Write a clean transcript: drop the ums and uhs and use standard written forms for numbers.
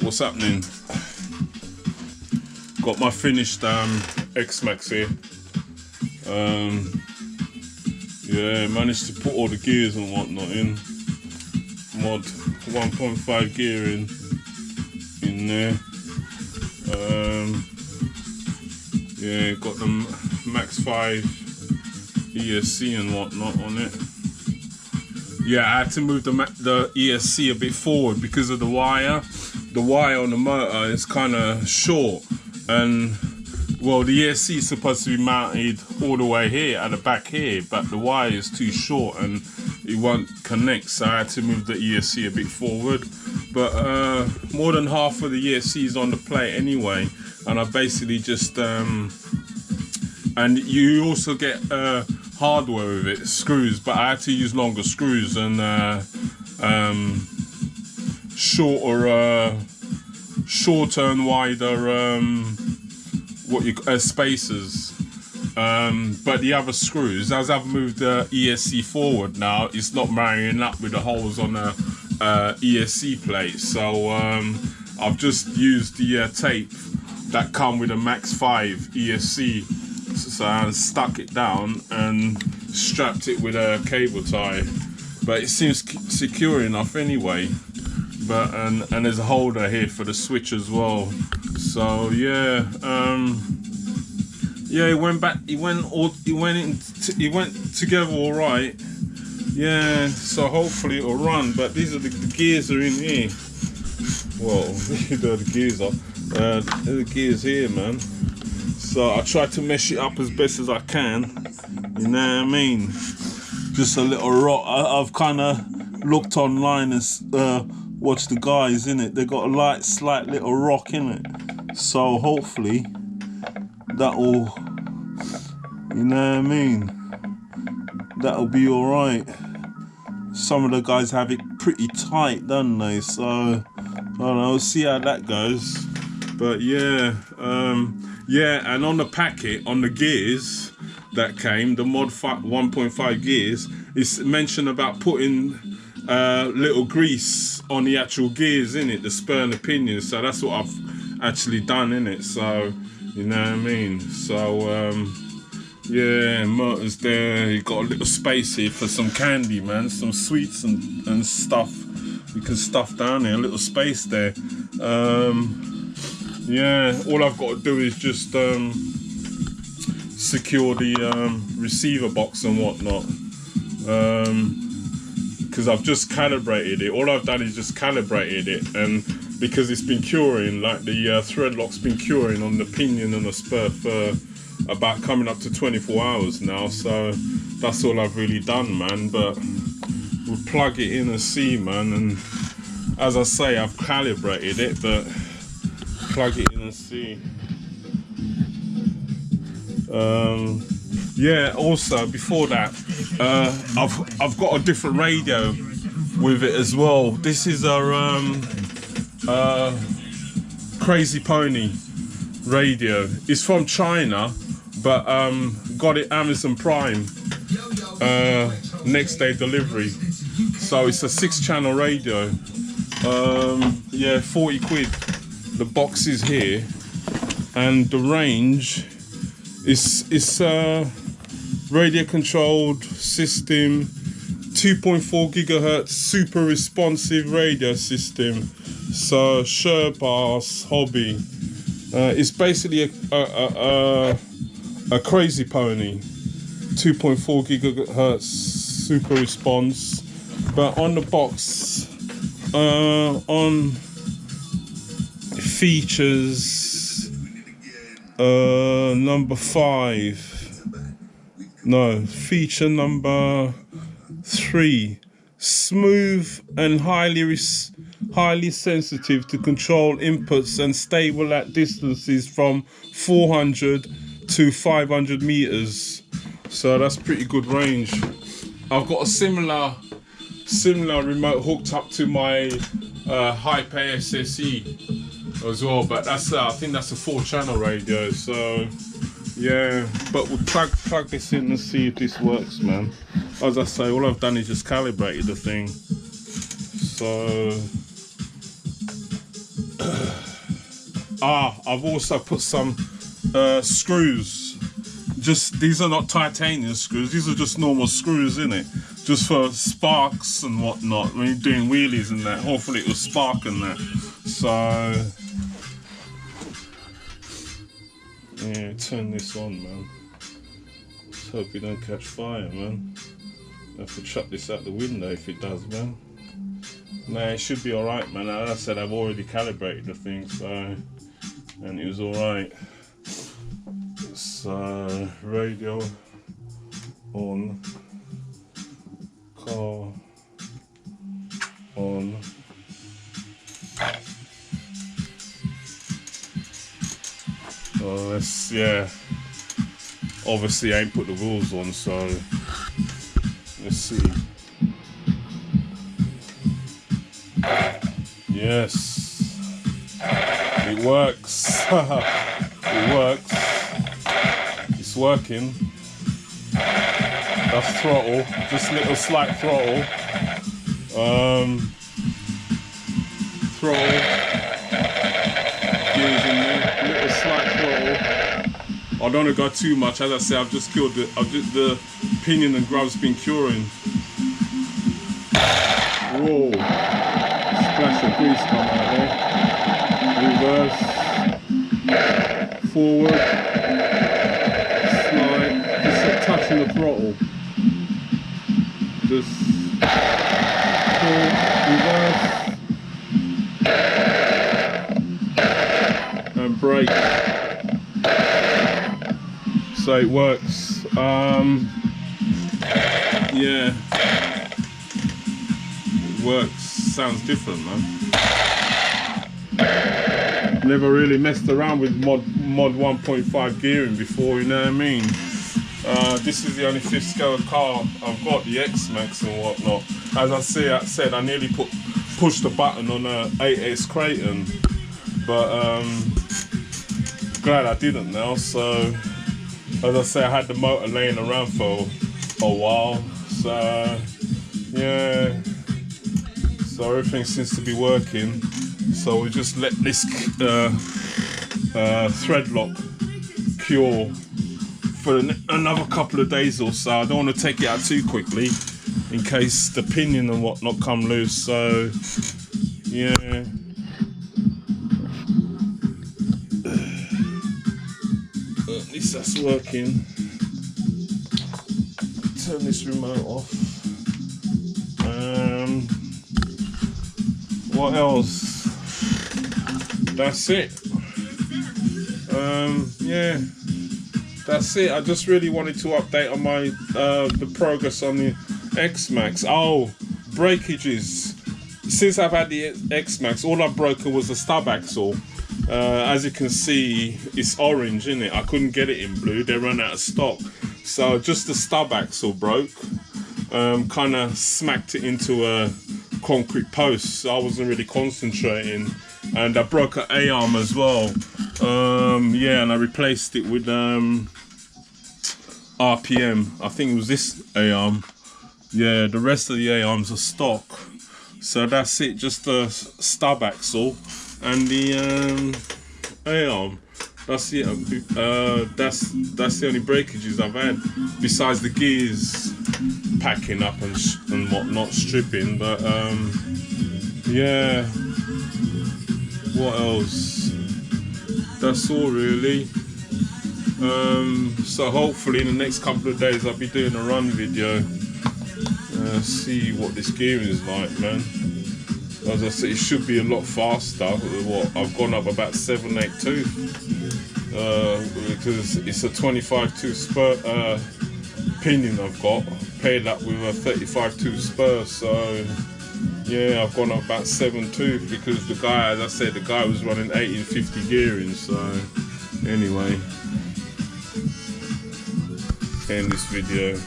what's happening? Got my finished xmaxx here. Yeah, managed to put all the gears and whatnot in. Mod 1.5 gear in there. Yeah, got the Max 5 ESC and whatnot on it. Yeah, I had to move the ESC a bit forward because of the wire. The wire on the motor is kind of short, and well, the ESC is supposed to be mounted all the way here at the back here, but the wire is too short and it won't connect, so I had to move the ESC a bit forward. But more than half of the ESC is on the plate anyway, and I basically just and you also get hardware with it, screws, but I had to use longer screws and shorter and wider spacers. But the other screws, as I've moved the ESC forward now, it's not marrying up with the holes on the ESC plate. So I've just used the tape that come with a Max 5 ESC. So I stuck it down and strapped it with a cable tie. But it seems secure enough anyway. But and there's a holder here for the switch as well. So yeah, yeah, it went together all right. Yeah, so hopefully it'll run. But these are the gears are in here. Well, the gears are. The gears here, man. So I try to mesh it up as best as I can. You know what I mean? Just a little rock. I've kind of looked online and watched the guys in it. They got a slight little rock in it. So hopefully that'll, you know what I mean? That'll be all right. Some of the guys have it pretty tight, don't they? So I don't know. We'll see how that goes. But yeah, yeah, and on the packet, on the gears that came, the mod 1.5 gears, it's mentioned about putting little grease on the actual gears in it, the spur and the pinion. So that's what I've actually done in it. So you know what I mean. So yeah, motors there. You got a little space here for some candy, man, some sweets and stuff. You can stuff down there, a little space there. Yeah, all I've got to do is just secure the receiver box and whatnot, because I've just calibrated it. All I've done is just calibrated it, and because it's been curing, like the thread lock's been curing on the pinion and the spur for about coming up to 24 hours now. So that's all I've really done, man. But we'll plug it in and see, man. And as I say, I've calibrated it, but plug it in and see. Yeah, also before that, I've got a different radio with it as well. This is our Crazy Pony radio. It's from China, but got it Amazon Prime, next day delivery. So it's a 6-channel radio. Yeah, 40 quid. The box is here, and the range is radio controlled system, 2.4 gigahertz super responsive radio system. So Sherpa's hobby. It's basically a Crazy Pony, 2.4 gigahertz super response. But on the box, on features number 5, no, feature number 3, smooth and highly sensitive to control inputs and stable at distances from 400 to 500 meters. So that's pretty good range. I've got a similar remote hooked up to my Hyper SSE as well, but that's I think that's a 4-channel radio. So yeah, but we'll plug this in and see if this works, man. As I say, all I've done is just calibrated the thing. So I've also put some screws. Just these are not titanium screws, these are just normal screws in it, just for sparks and whatnot when you're doing wheelies and that. Hopefully it will spark and that. So yeah, turn this on, man. Let's hope it don't catch fire, man. I have to chuck this out the window if it does, man. Nah, it should be alright, man. As I said, I've already calibrated the thing, so, and it was alright. So, radio on, car on. Oh, let's, yeah. Obviously, I ain't put the wheels on, so let's see. Yes, it works. It works. It's working. That's throttle, just little slight throttle. Throttle. Gears in there. Little slight throttle. I don't want to go too much. As I say, I've just killed the pinion and grub's been curing. Whoa. Splash of grease come out there. Reverse. Forward. Slide. Just touching the throttle. Just pull. Reverse. And brake. So it works. Yeah. It works. Sounds different, man. Never really messed around with mod 1.5 gearing before, you know what I mean? This is the only 5th scale car I've got, the xmaxx and whatnot. As I said, I nearly pushed the button on a 8S Creighton, but glad I didn't now. So as I say, I had the motor laying around for a while, so yeah. So everything seems to be working. So we just let this threadlock cure for another couple of days or so. I don't want to take it out too quickly in case the pinion and whatnot come loose. So yeah. At least that's working. Turn this remote off. What else? That's it. Yeah, that's it. I just really wanted to update on my the progress on the xmaxx. Oh, breakages. Since I've had the xmaxx, all I've broken was the stub axle. As you can see, it's orange, isn't it? I couldn't get it in blue. They ran out of stock. So just the stub axle broke. Kind of smacked it into a concrete post, so I wasn't really concentrating, and I broke an A-arm as well. Yeah, and I replaced it with RPM. I think it was this A-arm. Yeah, the rest of the A-arms are stock. So that's it, just the stub axle and the A-arm. That's it. That's the only breakages I've had, besides the gears packing up and whatnot, stripping. But yeah, what else? That's all really. So hopefully in the next couple of days I'll be doing a run video. See what this gearing is like, man. As I said, it should be a lot faster. What, I've gone up about 782 because it's a 25-2 spur pinion I've got, paired up with a 35-2 spur. So yeah, I've gone up about 7.2 because the guy, as I said, the guy was running 1850 gearing. So anyway, end this video.